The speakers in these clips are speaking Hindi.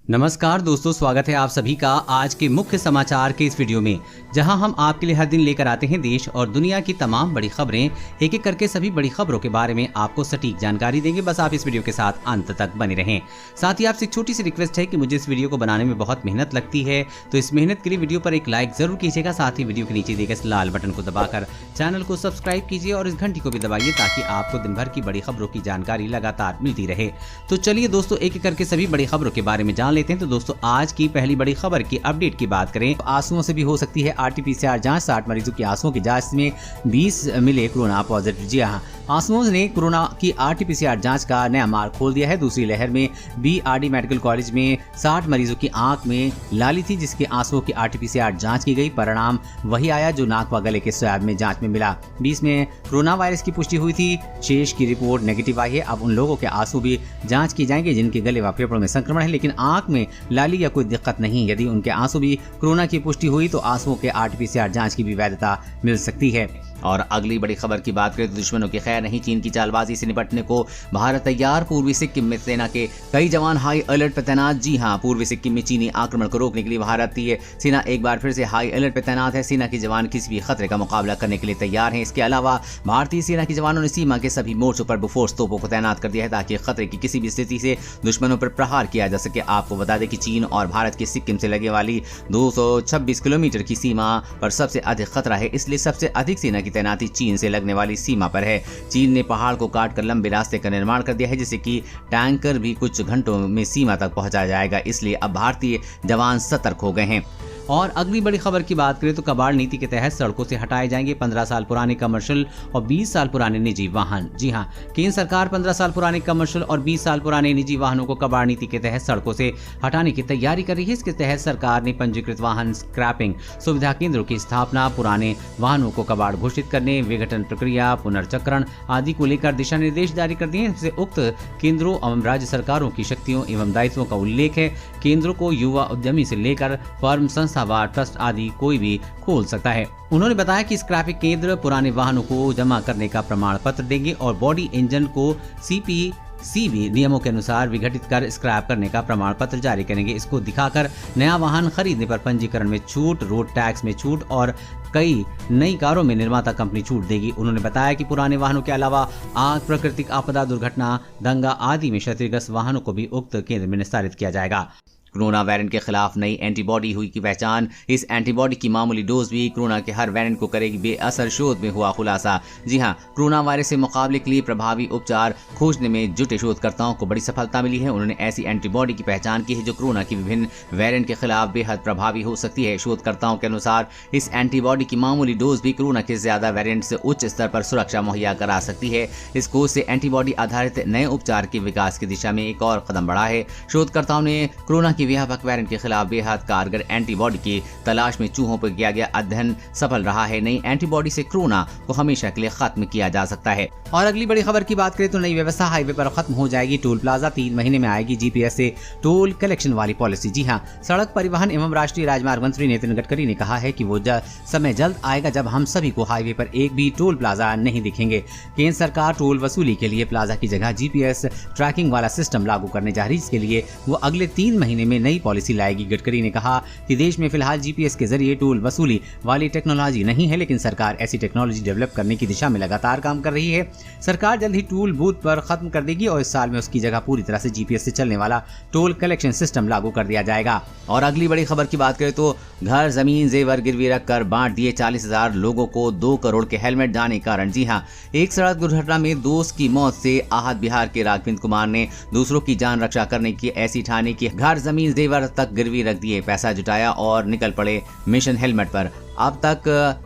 नमस्कार दोस्तों, स्वागत है आप सभी का आज के मुख्य समाचार के इस वीडियो में, जहां हम आपके लिए हर दिन लेकर आते हैं देश और दुनिया की तमाम बड़ी खबरें। एक एक करके सभी बड़ी खबरों के बारे में आपको सटीक जानकारी देंगे। बस आप इस वीडियो के साथ अंत तक बने रहें। साथ ही आपसे एक छोटी सी रिक्वेस्ट है कि मुझे इस वीडियो को बनाने में बहुत मेहनत लगती है, तो इस मेहनत के लिए वीडियो पर एक लाइक जरूर कीजिएगा। साथ ही वीडियो के नीचे दिए गए इस लाल बटन को दबाकर चैनल को सब्सक्राइब कीजिए और इस घंटी को भी दबाइए ताकि आपको दिन भर की बड़ी खबरों की जानकारी लगातार मिलती रहे। तो चलिए दोस्तों, एक एक करके सभी बड़ी खबरों के बारे में जान लेते हैं। तो दोस्तों, आज की पहली बड़ी खबर की अपडेट की बात करें तो आंसुओं से भी हो सकती है RT-PCR जांच। 60 मरीजों की आंसुओं की जांच में 20 मिले कोरोना पॉजिटिव। जी हां, आंसुओं ने कोरोना की RT-PCR जांच का नया मार्ग खोल दिया है। दूसरी लहर में BRD मेडिकल कॉलेज में 60 मरीजों की आंख में लाली थी, जिसके आंसुओं की RT-PCR जांच की गई। परिणाम वही आया जो नाक व गले के स्वैब में जांच में मिला। 20 में कोरोना वायरस की पुष्टि हुई थी। शेष की रिपोर्ट नेगेटिव आई है। अब उन लोगों के आंसू भी जांच की जाएंगे जिनके गले व फेफड़ों में संक्रमण है, लेकिन आंख में लाली या कोई दिक्कत नहीं। यदि उनके आंसू भी कोरोना की पुष्टि हुई तो आंसुओं के RT-PCR जांच की भी वैधता मिल सकती है। और अगली बड़ी खबर की बात करें तो दुश्मनों की खैर नहीं, चीन की चालबाजी से निपटने को भारत तैयार। पूर्वी सिक्किम में सेना के कई जवान हाई अलर्ट पर तैनात। जी हां, पूर्वी सिक्किम में चीनी आक्रमण को रोकने के लिए भारतीय सेना एक बार फिर से हाई अलर्ट पर तैनात है। सेना के जवान किसी भी खतरे का मुकाबला करने के लिए तैयार हैं। इसके अलावा भारतीय सेना के जवानों ने सीमा के सभी मोर्चों पर बोफोर्स तोपों को तैनात कर दिया है ताकि खतरे की किसी भी स्थिति से दुश्मनों पर प्रहार किया जा सके। आपको बता दें कि चीन और भारत की सिक्किम से लगे वाली 226 किलोमीटर की सीमा पर सबसे अधिक खतरा है, इसलिए सबसे अधिक सेना की तैनाती चीन से लगने वाली सीमा पर है। चीन ने पहाड़ को काटकर लंबे रास्ते का निर्माण कर दिया है, जिससे कि टैंकर भी कुछ घंटों में सीमा तक पहुंचाया जाएगा। इसलिए अब भारतीय जवान सतर्क हो गए हैं। और अगली बड़ी खबर की बात करें तो कबाड़ नीति के तहत सड़कों से हटाए जाएंगे 15 साल पुराने कमर्शियल और 20 साल पुराने निजी वाहन। जी हां, केंद्र सरकार 15 साल पुराने कमर्शियल और 20 साल पुराने निजी वाहनों को कबाड़ नीति के तहत सड़कों से हटाने की तैयारी कर रही है। इसके तहत सरकार ने पंजीकृत वाहन स्क्रैपिंग सुविधा केंद्रों की स्थापना, पुराने वाहनों को कबाड़ घोषित करने, विघटन प्रक्रिया, पुनर्चक्रण आदि को लेकर दिशा निर्देश जारी कर दिए हैं। इससे उक्त केंद्रों एवं राज्य सरकारों की शक्तियों एवं दायित्वों का उल्लेख है। केंद्रों को युवा उद्यमी से लेकर फर्म, संस्था व ट्रस्ट आदि कोई भी खोल सकता है। उन्होंने बताया कि स्क्रैपिंग केंद्र पुराने वाहनों को जमा करने का प्रमाण पत्र देंगे और बॉडी इंजन को CPCB नियमों के अनुसार विघटित कर स्क्रैप करने का प्रमाण पत्र जारी करेंगे। इसको दिखाकर नया वाहन खरीदने पर पंजीकरण में छूट, रोड टैक्स में छूट और कई नई कारों में निर्माता कंपनी छूट देगी। उन्होंने बताया कि पुराने वाहनों के अलावा आग, प्राकृतिक आपदा, दुर्घटना, दंगा आदि में क्षतिग्रस्त वाहनों को भी उक्त केंद्र में निस्तारित किया जाएगा। कोरोना वेरिएंट के खिलाफ नई एंटीबॉडी हुई की पहचान। इस एंटीबॉडी की मामूली डोज भी कोरोना के हर वेरिएंट को करेगी बेअसर, शोध में हुआ खुलासा। जी हां, कोरोना वायरस से मुकाबले के लिए प्रभावी उपचार खोजने में जुटे शोधकर्ताओं को बड़ी सफलता मिली है। उन्होंने ऐसी एंटीबॉडी की पहचान की है जो कोरोना की विभिन्न वेरिएंट के खिलाफ बेहद प्रभावी हो सकती है। शोधकर्ताओं के अनुसार इस एंटीबॉडी की मामूली डोज भी कोरोना के ज्यादा वेरिएंट से उच्च स्तर पर सुरक्षा मुहैया करा सकती है। इस खोज से एंटीबॉडी आधारित नए उपचार के विकास की दिशा में एक और कदम बढ़ा है। शोधकर्ताओं ने कोरोना की व्यापक वेरिएंट के खिलाफ बेहद कारगर एंटीबॉडी की तलाश में चूहों पर किया गया अध्ययन सफल रहा है। नई एंटीबॉडी से कोरोना को हमेशा के लिए खत्म किया जा सकता है। और अगली बड़ी खबर की बात करें तो नई व्यवस्था, हाईवे पर खत्म हो जाएगी टोल प्लाजा। 3 महीने में आएगी GPS से टोल कलेक्शन वाली पॉलिसी। जी हाँ, सड़क परिवहन एवं राष्ट्रीय राजमार्ग मंत्री नितिन गडकरी ने कहा है कि वो समय जल्द आएगा जब हम सभी को हाईवे पर एक भी टोल प्लाजा नहीं दिखेंगे। केंद्र सरकार टोल वसूली के लिए प्लाजा की जगह GPS ट्रैकिंग वाला सिस्टम लागू करने जा रही है। इसके लिए वो अगले 3 महीने में नई पॉलिसी लाएगी। गडकरी ने कहा कि देश में फिलहाल GPS के जरिए टोल वसूली वाली टेक्नोलॉजी नहीं है, लेकिन सरकार ऐसी टेक्नोलॉजी डेवलप करने की दिशा में लगातार काम कर रही है। सरकार जल्द ही टोल बूथ पर खत्म कर देगी और इस साल में उसकी जगह पूरी तरह से GPS से चलने वाला टोल कलेक्शन सिस्टम लागू कर दिया जाएगा। और अगली बड़ी खबर की बात करें तो घर, जमीन, जेवर गिरवी रखकर बांट दिए 40,000 लोगों को 2 करोड़ के हेलमेट दाने कारण। जी हाँ, एक सड़क दुर्घटना में दोस्त की मौत से आहत बिहार के राघवेंद्र कुमार ने दूसरों की जान रक्षा करने की ऐसी ठानी कि घर, जमीन, जेवर तक गिरवी रख दिए, पैसा जुटाया और निकल पड़े मिशन हेलमेट पर। अब तक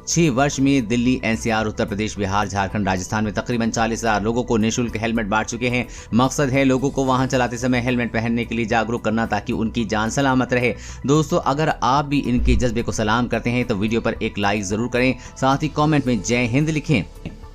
6 वर्ष में दिल्ली, NCR, उत्तर प्रदेश, बिहार, झारखंड, राजस्थान में तकरीबन 40,000 लोगों को निःशुल्क हेलमेट बांट चुके हैं। मकसद है लोगों को वाहन चलाते समय हेलमेट पहनने के लिए जागरूक करना ताकि उनकी जान सलामत रहे। दोस्तों, अगर आप भी इनके जज्बे को सलाम करते हैं तो वीडियो पर एक लाइक जरूर करें, साथ ही कमेंट में जय हिंद लिखें।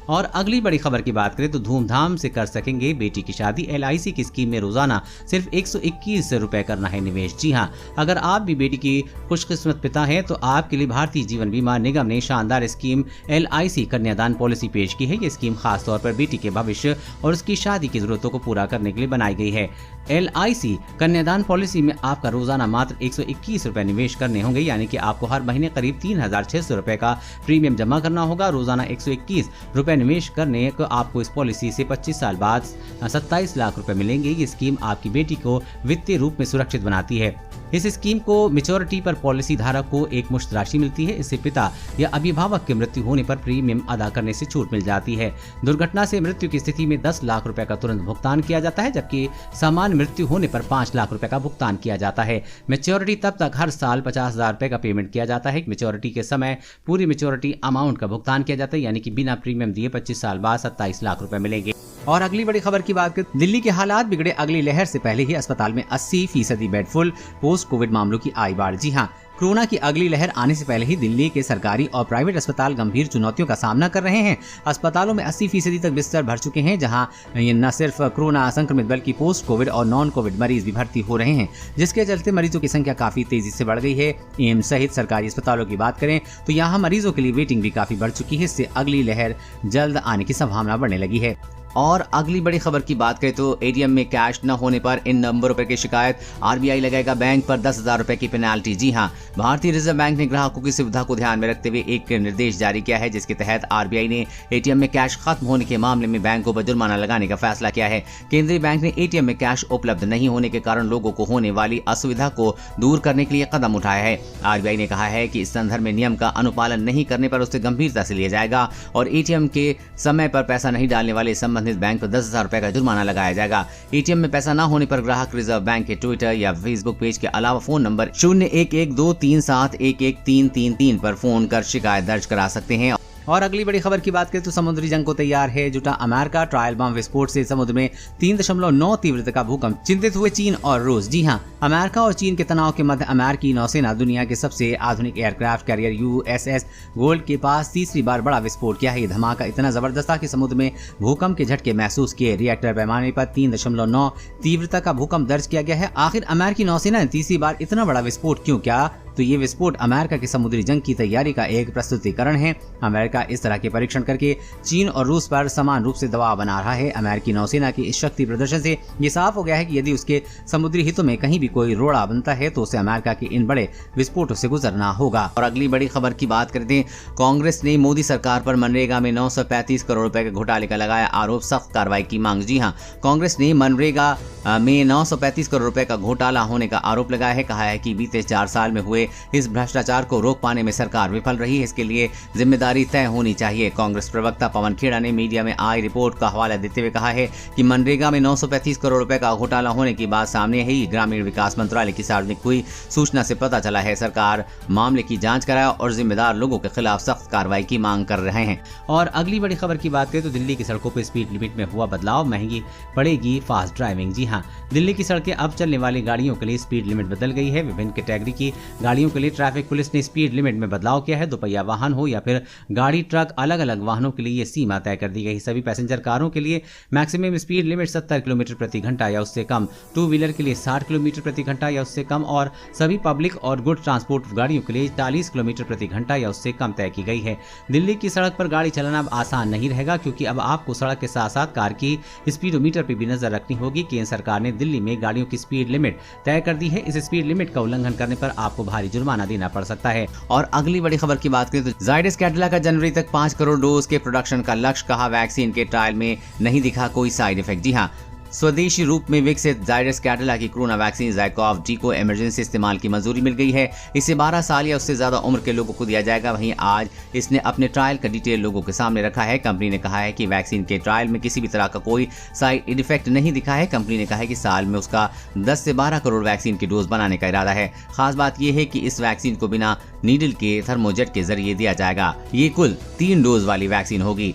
और अगली बड़ी खबर की बात करें तो धूमधाम से कर सकेंगे बेटी की शादी। LIC की स्कीम में रोजाना सिर्फ 121 रुपए करना है निवेश। जी हाँ, अगर आप भी बेटी की खुशकिस्मत पिता हैं तो आपके लिए भारतीय जीवन बीमा निगम ने शानदार स्कीम LIC कन्यादान पॉलिसी पेश की है। ये स्कीम खास तौर पर बेटी के भविष्य और उसकी शादी की जरूरतों को पूरा करने के लिए बनाई गई है। LIC कन्यादान पॉलिसी में आपका रोजाना मात्र 121 रुपए निवेश करने होंगे, यानी कि आपको हर महीने करीब 3600 रुपए का प्रीमियम जमा करना होगा। रोजाना 121 रुपए निवेश करने को आपको इस पॉलिसी से 25 साल बाद 27 लाख रुपए मिलेंगे। ये स्कीम आपकी बेटी को वित्तीय रूप में सुरक्षित बनाती है। इस स्कीम को मैच्योरिटी पर पॉलिसी धारक को एक मुश्त राशि मिलती है। इससे पिता या अभिभावक की मृत्यु होने पर प्रीमियम अदा करने से छूट मिल जाती है। दुर्घटना से मृत्यु की स्थिति में 10 लाख रुपए का तुरंत भुगतान किया जाता है, जबकि सामान्य मृत्यु होने पर 5 लाख रुपए का भुगतान किया जाता है। मैच्योरिटी तब तक हर साल 50,000 रुपए का पेमेंट किया जाता है। मैच्योरिटी के समय पूरी मैच्योरिटी अमाउंट का भुगतान किया जाता है, यानी कि बिना प्रीमियम दिए 25 साल बाद 27 लाख रुपए मिलेंगे। और अगली बड़ी खबर की बात करें, दिल्ली के हालात बिगड़े। अगली लहर से पहले ही अस्पताल में 80% बेड फुल। पोस्ट कोविड मामलों की आई बाढ़। जी हाँ, कोरोना की अगली लहर आने से पहले ही दिल्ली के सरकारी और प्राइवेट अस्पताल गंभीर चुनौतियों का सामना कर रहे हैं। अस्पतालों में 80% तक बिस्तर भर चुके हैं, जहां न सिर्फ कोरोना संक्रमित बल्कि पोस्ट कोविड और नॉन कोविड मरीज भी भर्ती हो रहे हैं, जिसके चलते मरीजों की संख्या काफी तेजी से बढ़ गई है। एम्स सहित सरकारी अस्पतालों की बात करें तो यहाँ मरीजों के लिए वेटिंग भी काफी बढ़ चुकी है। इससे अगली लहर जल्द आने की संभावना बढ़ने लगी है। और अगली बड़ी खबर की बात करें तो एटीएम में कैश न होने पर इन नंबरों पर की शिकायत। RBI लगाएगा बैंक पर 10,000 रुपए की पेनाल्टी। जी हां, भारतीय रिजर्व बैंक ने ग्राहकों की सुविधा को ध्यान में रखते हुए एक निर्देश जारी किया है, जिसके तहत RBI ने एटीएम में कैश खत्म होने के मामले में बैंकों पर जुर्माना लगाने का फैसला किया है। केंद्रीय बैंक ने एटीएम में कैश उपलब्ध नहीं होने के कारण लोगों को होने वाली असुविधा को दूर करने के लिए कदम उठाया है। RBI ने कहा है कि इस संदर्भ में नियम का अनुपालन नहीं करने पर उसे गंभीरता से लिया जाएगा और एटीएम के समय पर पैसा नहीं डालने वाले संबंधित बैंक पर 10,000 रुपए का जुर्माना लगाया जाएगा। एटीएम में पैसा न होने पर ग्राहक रिजर्व बैंक के ट्विटर या फेसबुक पेज के अलावा फोन नंबर 0112371133 पर फोन कर शिकायत दर्ज करा सकते हैं। और अगली बड़ी खबर की बात करें तो समुद्री जंग को तैयार है जुटा अमेरिका। ट्रायल बम विस्फोट से समुद्र में 3.9 तीव्रता का भूकंप। चिंतित हुए चीन और रूस। जी हां, अमेरिका और चीन के तनाव के मध्य अमेरिकी नौसेना दुनिया के सबसे आधुनिक एयरक्राफ्ट कैरियर USS गोल्ड के पास तीसरी बार बड़ा विस्फोट किया है। ये धमाका इतना जबरदस्त था कि समुद्र में भूकंप के झटके महसूस किए। रिएक्टर पैमाने पर 3.9 तीव्रता का भूकंप दर्ज किया गया है। आखिर अमेरिकी नौसेना ने तीसरी बार इतना बड़ा विस्फोट क्यों किया? तो ये विस्फोट अमेरिका की समुद्री जंग की तैयारी का एक प्रस्तुतिकरण है। अमेरिका इस तरह के परीक्षण करके चीन और रूस पर समान रूप से दबाव बना रहा है। अमेरिकी नौसेना की इस शक्ति प्रदर्शन से ये साफ हो गया है कि यदि उसके समुद्री हितों में कहीं भी कोई रोड़ा बनता है तो उसे अमेरिका के इन बड़े विस्फोटों से गुजरना होगा। और अगली बड़ी खबर की बात करते हैं, कांग्रेस ने मोदी सरकार पर मनरेगा में 935 करोड़ रुपए के घोटाले का लगाया आरोप। सख्त कार्रवाई की मांग। जी हाँ, कांग्रेस ने मनरेगा में 935 करोड़ रुपए का घोटाला होने का आरोप लगाया है। कहा है कि बीते 4 साल में हुए इस भ्रष्टाचार को रोक पाने में सरकार विफल रही है। इसके लिए जिम्मेदारी तय होनी चाहिए। कांग्रेस प्रवक्ता पवन खेड़ा ने मीडिया में आई रिपोर्ट का हवाला देते हुए कहा है कि मनरेगा में 935 करोड़ रुपए का घोटाला होने की बात सामने है। ग्रामीण विकास मंत्रालय की सार्वजनिक हुई सूचना से पता चला है। सरकार मामले की जांच कराए और जिम्मेदार लोगों के खिलाफ सख्त कार्रवाई की मांग कर रहे हैं। और अगली बड़ी खबर की बात करें तो दिल्ली की सड़कों पर स्पीड लिमिट में हुआ बदलाव। महंगी पड़ेगी फास्ट ड्राइविंग। जी हाँ, दिल्ली की सड़कें अब चलने वाली गाड़ियों के लिए स्पीड लिमिट बदल गई है। विभिन्न कैटेगरी की गाड़ियों के लिए ट्रैफिक पुलिस ने स्पीड लिमिट में बदलाव किया है। दोपहिया वाहन हो या फिर गाड़ी ट्रक, अलग अलग वाहनों के लिए ये सीमा तय कर दी गई। सभी पैसेंजर कारों के लिए मैक्सिमम स्पीड लिमिट 70 किलोमीटर प्रति घंटा या उससे कम, टू व्हीलर के लिए 60 किलोमीटर प्रति घंटा या उससे कम और सभी पब्लिक और गुड ट्रांसपोर्ट गाड़ियों के लिए 40 किलोमीटर प्रति घंटा या उससे कम तय की गई है। दिल्ली की सड़क पर गाड़ी चलाना अब आसान नहीं रहेगा, क्योंकि अब आपको सड़क के साथ साथ कार की स्पीडोमीटर पर भी नजर रखनी होगी। केंद्र सरकार ने दिल्ली में गाड़ियों की स्पीड लिमिट तय कर दी है। इस स्पीड लिमिट का उल्लंघन करने पर आपको भारी जुर्माना देना पड़ सकता है। और अगली बड़ी खबर की बात करें तो जायडस कैडिला का जनवरी तक 5 करोड़ डोज के प्रोडक्शन का लक्ष्य। कहा वैक्सीन के ट्रायल में नहीं दिखा कोई साइड इफेक्ट। जी हाँ, स्वदेशी रूप में विकसित जायडस कैडिला की कोरोना वैक्सीन ज़ाइकोव-डी को इमरजेंसी इस्तेमाल की मंजूरी मिल गई है। इसे 12 साल या उससे ज्यादा उम्र के लोगों को दिया जाएगा। वहीं आज इसने अपने ट्रायल का डिटेल लोगों के सामने रखा है। कंपनी ने कहा है कि वैक्सीन के ट्रायल में किसी भी तरह का कोई साइड इफेक्ट नहीं दिखा है। कंपनी ने कहा है कि साल में उसका 10 से 12 करोड़ वैक्सीन की डोज बनाने का इरादा है। खास बात यह है कि इस वैक्सीन को बिना नीडल के थर्मोजेट के जरिए दिया जाएगा। ये कुल 3 डोज वाली वैक्सीन होगी।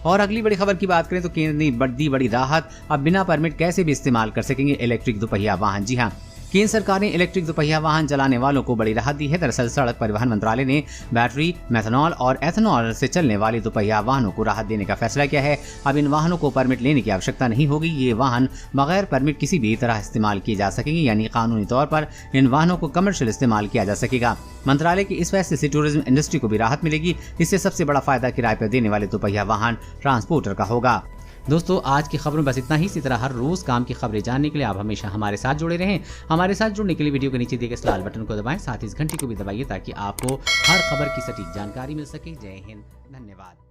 और अगली बड़ी खबर की बात करें तो केंद्र ने बड़ी राहत। अब बिना परमिट कैसे भी इस्तेमाल कर सकेंगे इलेक्ट्रिक दोपहिया वाहन। जी हाँ, केंद्र सरकार ने इलेक्ट्रिक दोपहिया वाहन चलाने वालों को बड़ी राहत दी है। दरअसल सड़क परिवहन मंत्रालय ने बैटरी, मेथनॉल और एथनॉल से चलने वाले दोपहिया वाहनों को राहत देने का फैसला किया है। अब इन वाहनों को परमिट लेने की आवश्यकता नहीं होगी। ये वाहन बगैर परमिट किसी भी तरह इस्तेमाल किए जा सकेंगे, यानी कानूनी तौर पर इन वाहनों को कमर्शियल इस्तेमाल किया जा सकेगा। मंत्रालय के इस फैसले से टूरिज्म इंडस्ट्री को भी राहत मिलेगी। इससे सबसे बड़ा फायदा किराए पर देने वाले दोपहिया वाहन ट्रांसपोर्टर का होगा। दोस्तों, आज की खबरों में बस इतना ही। इसी तरह हर रोज काम की खबरें जानने के लिए आप हमेशा हमारे साथ जुड़े रहें। हमारे साथ जुड़ने के लिए वीडियो के नीचे दिए गए इस लाल बटन को दबाएं, साथ ही इस घंटी को भी दबाइए ताकि आपको हर खबर की सटीक जानकारी मिल सके। जय हिंद, धन्यवाद।